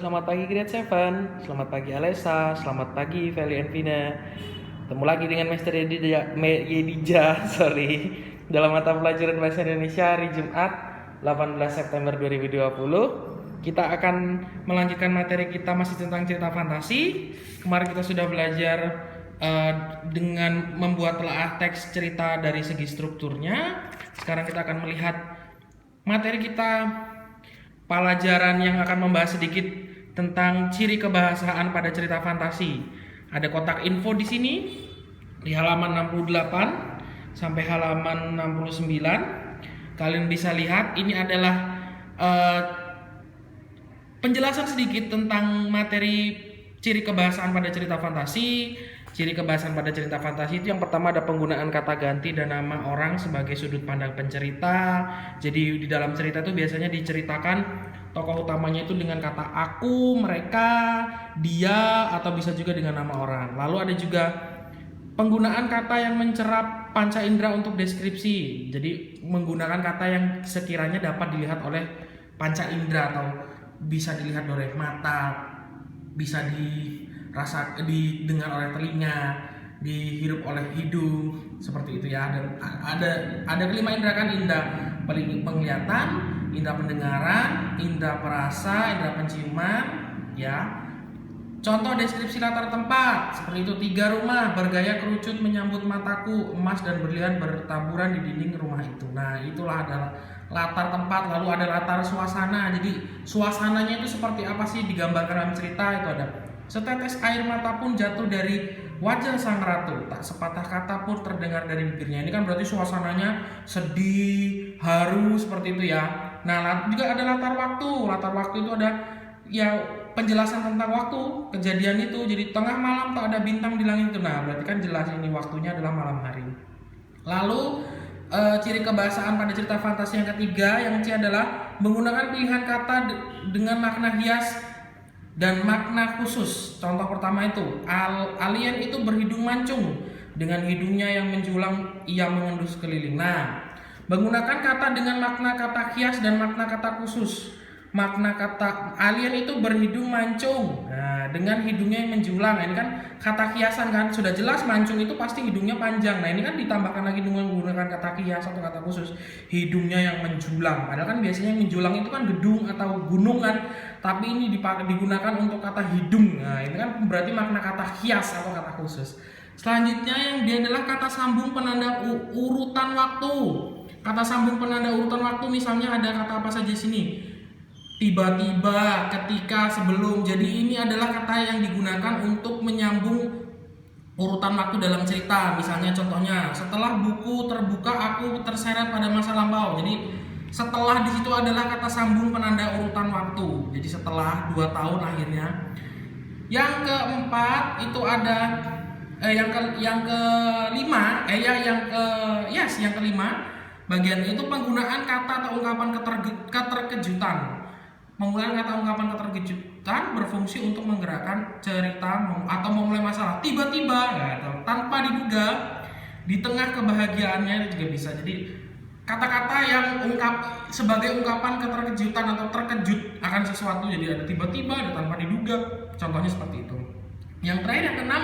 selamat pagi Grade 7, selamat pagi Alessa, selamat pagi Feli and Vina. Ketemu lagi dengan Master Yedija, dalam mata pelajaran Bahasa Indonesia hari Jumat 18 September 2020. Kita akan melanjutkan materi kita masih tentang cerita fantasi. Kemarin kita sudah belajar dengan membuat telaah teks cerita dari segi strukturnya. Sekarang kita akan melihat materi kita, pelajaran yang akan membahas sedikit tentang ciri kebahasaan pada cerita fantasi. Ada kotak info di sini di halaman 68 sampai halaman 69. Kalian bisa lihat ini adalah penjelasan sedikit tentang materi ciri kebahasaan pada cerita fantasi. Ciri kebahasaan pada cerita fantasi itu yang pertama ada penggunaan kata ganti dan nama orang sebagai sudut pandang pencerita. Jadi di dalam cerita itu biasanya diceritakan tokoh utamanya itu dengan kata aku, mereka, dia, atau bisa juga dengan nama orang. Lalu ada juga penggunaan kata yang mencerap panca indera untuk deskripsi. Jadi menggunakan kata yang sekiranya dapat dilihat oleh panca indera atau bisa dilihat oleh mata, bisa didengar oleh telinga, dihirup oleh hidung, seperti itu ya. Dan ada kelima indera kan, indera penglihatan, indera pendengaran, indera perasa, indera penciuman, ya. Contoh deskripsi latar tempat seperti itu: 3 rumah bergaya kerucut menyambut mataku, emas dan berlian bertaburan di dinding rumah itu. Nah, itulah adalah latar tempat. Lalu ada latar suasana. Jadi suasananya itu seperti apa sih digambarkan dalam cerita. Itu ada setetes air mata pun jatuh dari wajah sang ratu, tak sepatah kata pun terdengar dari bibirnya. Ini kan berarti suasananya sedih, haru, seperti itu ya. Nah, juga ada latar waktu. Latar waktu itu ada ya penjelasan tentang waktu kejadian itu. Jadi tengah malam tak ada bintang di langit itu. Nah, berarti kan jelas ini waktunya adalah malam hari. Lalu ciri kebahasaan pada cerita fantasi yang ketiga, yang C adalah menggunakan pilihan kata dengan makna hias dan makna khusus. Contoh pertama itu alien itu berhidung mancung, dengan hidungnya yang menjulang ia mengendus keliling. Nah, menggunakan kata dengan makna kata hias dan makna kata khusus. Makna kata alien itu berhidung mancung, nah, dengan hidungnya yang menjulang. Ini kan kata hiasan kan, sudah jelas mancung itu pasti hidungnya panjang. Nah, ini kan ditambahkan lagi dengan menggunakan kata hias atau kata khusus, hidungnya yang menjulang. Padahal kan biasanya yang menjulang itu kan gedung atau gunung kan, tapi ini digunakan untuk kata hidung. Nah, ini kan berarti makna kata hias atau kata khusus. Selanjutnya yang dia adalah kata sambung penanda urutan waktu. Kata sambung penanda urutan waktu misalnya ada kata apa saja sini? Tiba-tiba, ketika, sebelum. Jadi ini adalah kata yang digunakan untuk menyambung urutan waktu dalam cerita. Misalnya contohnya, setelah buku terbuka aku terseret pada masa lampau. Jadi setelah di situ adalah kata sambung penanda urutan waktu. Jadi setelah 2 tahun akhirnya. Yang keempat itu ada yang kelima bagian itu penggunaan kata atau ungkapan keterkejutan. Menggunakan kata ungkapan keterkejutan berfungsi untuk menggerakkan cerita atau memulai masalah tiba-tiba, ya, tanpa diduga, di tengah kebahagiaannya juga bisa. Jadi kata-kata yang sebagai ungkapan keterkejutan atau terkejut akan sesuatu. Jadi ada tiba-tiba, ada tanpa diduga. Contohnya seperti itu. Yang terakhir, yang keenam,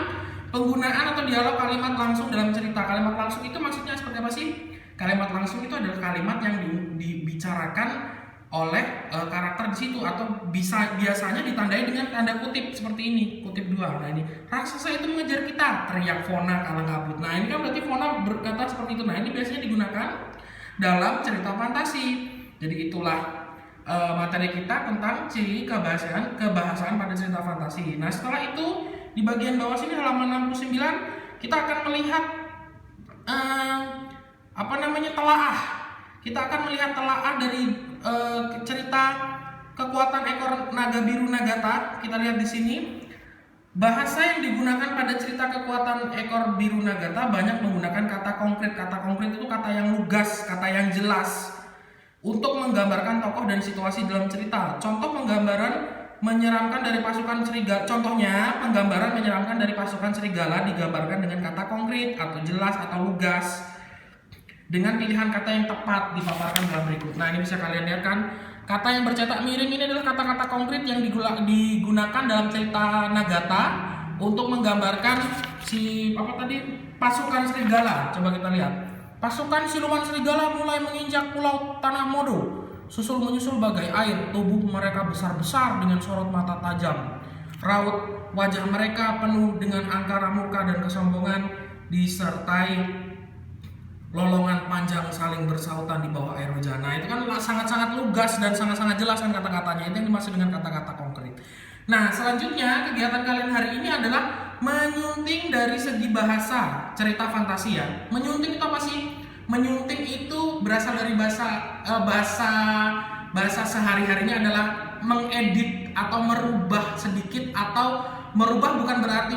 penggunaan atau dialog kalimat langsung dalam cerita. Kalimat langsung itu maksudnya seperti apa sih? Kalimat langsung itu adalah kalimat yang dibicarakan oleh karakter di situ, atau biasanya ditandai dengan tanda kutip seperti ini, kutip 2. Nah, ini raksasa itu mengejar kita, teriak Fona kalang kabut. Nah, ini kan berarti Fona berkata seperti itu. Nah, ini biasanya digunakan dalam cerita fantasi. Jadi itulah materi kita tentang ciri kebahasaan pada cerita fantasi. Nah, setelah itu di bagian bawah sini halaman 69 kita akan melihat telaah. Kita akan melihat telaah dari cerita kekuatan ekor naga biru Nagata. Kita lihat di sini. Bahasa yang digunakan pada cerita kekuatan ekor biru Nagata banyak menggunakan kata konkret. Kata konkret itu kata yang lugas, kata yang jelas untuk menggambarkan tokoh dan situasi dalam cerita. Contoh penggambaran menyeramkan dari pasukan serigala. Contohnya, penggambaran menyeramkan dari pasukan serigala digambarkan dengan kata konkret atau jelas atau lugas, dengan pilihan kata yang tepat dipaparkan dalam berikut. Nah, ini bisa kalian lihat kan, Kata yang bercetak miring ini adalah kata-kata konkret yang digunakan dalam cerita Nagata untuk menggambarkan pasukan serigala. Coba kita lihat. Pasukan siluman serigala mulai menginjak pulau Tanah Modo. Susul menyusul bagai air, tubuh mereka besar-besar dengan sorot mata tajam. Raut wajah mereka penuh dengan angkara murka dan kesombongan, disertai lolongan panjang saling bersautan di bawah air hujan. Nah, itu kan sangat-sangat lugas dan sangat-sangat jelas kan kata-katanya. Itu yang dimaksud dengan kata-kata konkret. Nah, selanjutnya kegiatan kalian hari ini adalah menyunting dari segi bahasa cerita fantasi ya. Menyunting itu apa sih? Menyunting itu berasal dari bahasa sehari-harinya adalah mengedit atau merubah sedikit, atau merubah bukan berarti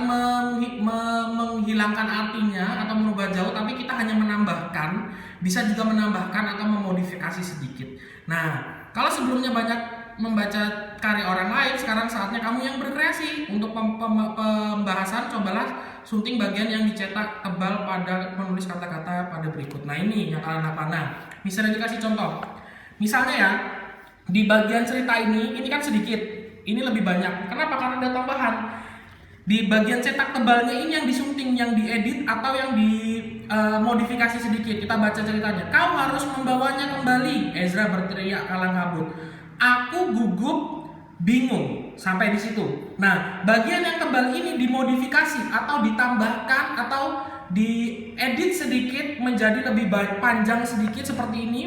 menghilangkan artinya atau merubah jauh, tapi kita hanya menambahkan, bisa juga menambahkan atau memodifikasi sedikit. Nah, kalau sebelumnya banyak membaca karya orang lain, sekarang saatnya kamu yang berkreasi. Untuk pembahasan, cobalah sunting bagian yang dicetak tebal pada menulis kata-kata pada berikut. Nah, ini yang kalian lakukan. Nah, misalnya dikasih contoh. Misalnya ya, di bagian cerita ini kan sedikit, ini lebih banyak. Kenapa? Karena ada tambahan. Di bagian cetak tebalnya ini yang disunting, yang diedit atau yang dimodifikasi sedikit. Kita baca ceritanya. Kau harus membawanya kembali. Ezra berteriak kalang kabut. Aku gugup, bingung. Sampai di situ. Nah, bagian yang tebal ini dimodifikasi atau ditambahkan atau diedit sedikit menjadi lebih panjang sedikit seperti ini.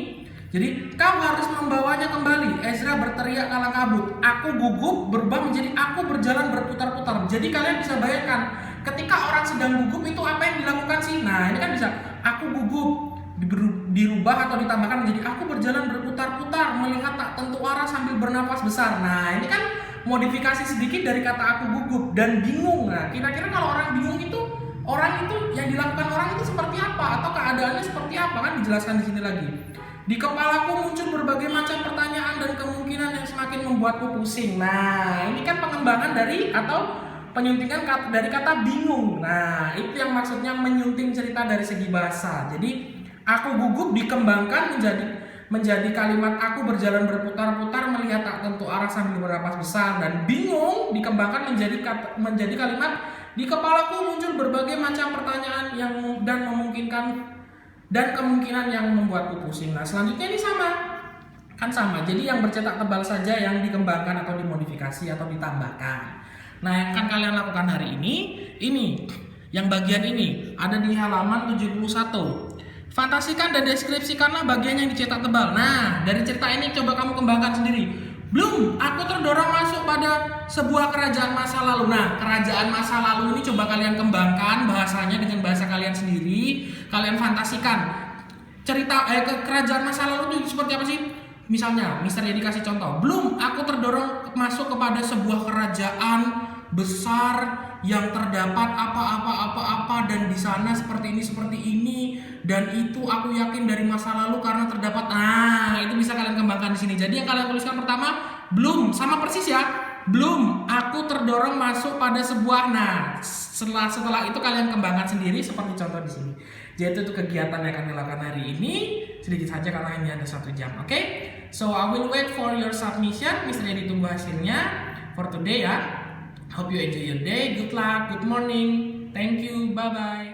Jadi kau harus membawanya kembali. Ezra berteriak kalang kabut. Aku gugup berubah menjadi aku berjalan berputar-putar. Jadi kalian bisa bayangkan ketika orang sedang gugup itu apa yang dilakukan sih? Nah, ini kan bisa aku gugup dirubah atau ditambahkan menjadi aku berjalan berputar-putar melihat tak tentu arah sambil bernapas besar. Nah, ini kan modifikasi sedikit dari kata aku gugup. Dan bingung. Nah, kira-kira kalau orang bingung itu, orang itu yang dilakukan orang itu seperti apa atau keadaannya seperti apa, kan dijelaskan di sini lagi. Di kepalaku muncul berbagai macam pertanyaan dan kemungkinan yang semakin membuatku pusing. Nah, ini kan pengembangan dari atau penyuntingan dari kata bingung. Nah, itu yang maksudnya menyunting cerita dari segi bahasa. Jadi, aku gugup dikembangkan menjadi kalimat aku berjalan berputar-putar melihat tak tentu arah sambil bernapas besar, dan bingung dikembangkan menjadi kalimat di kepalaku muncul berbagai macam pertanyaan dan kemungkinan yang membuatku pusing. Nah, selanjutnya ini sama. Jadi yang bercetak tebal saja yang dikembangkan atau dimodifikasi atau ditambahkan. Nah, yang akan kalian lakukan hari ini yang bagian ini ada di halaman 71. Fantasikan dan deskripsikanlah bagian yang dicetak tebal. Nah, dari cerita ini coba kamu kembangkan sendiri. Belum, aku terdorong masuk pada sebuah kerajaan masa lalu. Nah, kerajaan masa lalu ini coba kalian kembangkan bahasanya dengan bahasa kalian sendiri. Kalian fantasikan cerita kerajaan masa lalu itu seperti apa sih? Misalnya dikasih contoh. Belum, aku terdorong masuk kepada sebuah kerajaan besar yang terdapat apa dan di sana seperti ini dan itu aku yakin dari masa lalu karena terdapat. Nah, itu bisa kalian kembangkan di sini. Jadi yang kalian tuliskan pertama belum, sama persis ya. Belum, aku terdorong masuk pada sebuah. Nah, setelah itu kalian kembangkan sendiri seperti contoh di sini. Jadi itu kegiatan yang akan dilakukan hari ini, sedikit saja karena hanya ada 1 jam. Oke? So I will wait for your submission. Misalnya ditunggu hasilnya for today ya. Hope you enjoy your day. Good luck. Good morning. Thank you. Bye bye.